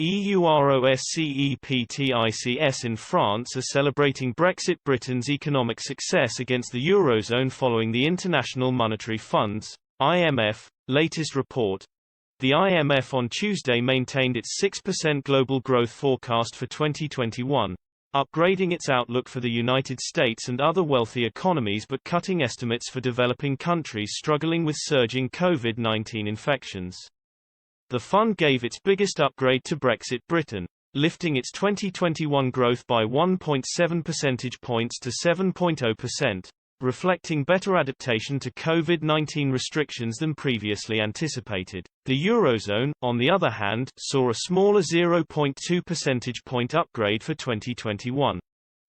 EUROSCEPTICS in France are celebrating Brexit Britain's economic success against the eurozone following the International Monetary Fund's (IMF) latest report. The IMF on Tuesday maintained its 6% global growth forecast for 2021, upgrading its outlook for the United States and other wealthy economies but cutting estimates for developing countries struggling with surging COVID-19 infections. The fund gave its biggest upgrade to Brexit Britain, lifting its 2021 growth by 1.7 percentage points to 7.0%, reflecting better adaptation to COVID-19 restrictions than previously anticipated. The eurozone, on the other hand, saw a smaller 0.2 percentage point upgrade for 2021.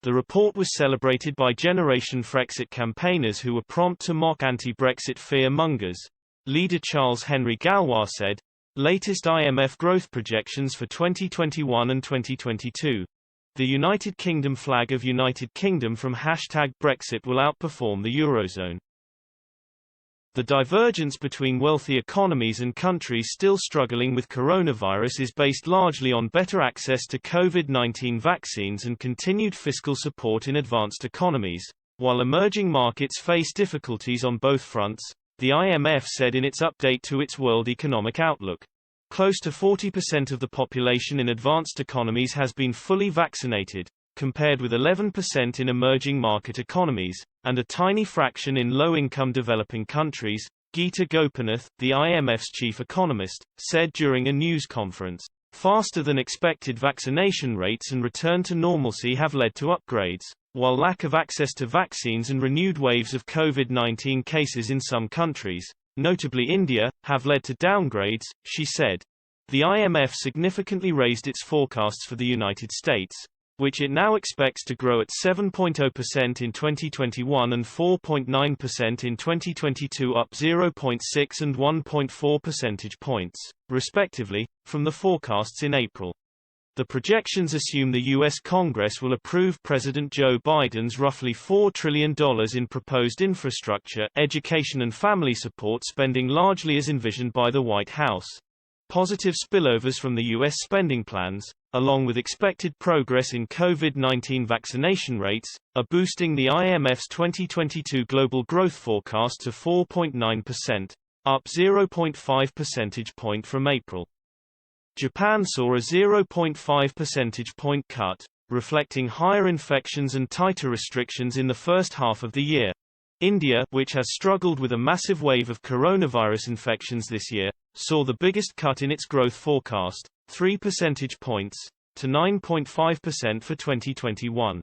The report was celebrated by Generation Frexit campaigners who were prompt to mock anti-Brexit fear-mongers. Leader Charles Henry Gallois said, "Latest IMF growth projections for 2021 and 2022. The United Kingdom flag of United Kingdom from #Brexit will outperform the Eurozone." The divergence between wealthy economies and countries still struggling with coronavirus is based largely on better access to COVID-19 vaccines and continued fiscal support in advanced economies, while emerging markets face difficulties on both fronts, the IMF said in its update to its World Economic Outlook. Close to 40% of the population in advanced economies has been fully vaccinated, compared with 11% in emerging market economies, and a tiny fraction in low-income developing countries, Geeta Gopinath, the IMF's chief economist, said during a news conference. Faster than expected vaccination rates and return to normalcy have led to upgrades, while lack of access to vaccines and renewed waves of COVID-19 cases in some countries, notably India, have led to downgrades, she said. The IMF significantly raised its forecasts for the United States, which it now expects to grow at 7.0% in 2021 and 4.9% in 2022, up 0.6 and 1.4 percentage points, respectively, from the forecasts in April. The projections assume the U.S. Congress will approve President Joe Biden's roughly $4 trillion in proposed infrastructure, education and family support spending largely as envisioned by the White House. Positive spillovers from the U.S. spending plans, along with expected progress in COVID-19 vaccination rates, are boosting the IMF's 2022 global growth forecast to 4.9%, up 0.5 percentage point from April. Japan saw a 0.5 percentage point cut, reflecting higher infections and tighter restrictions in the first half of the year. India, which has struggled with a massive wave of coronavirus infections this year, saw the biggest cut in its growth forecast, 3 percentage points, to 9.5% for 2021.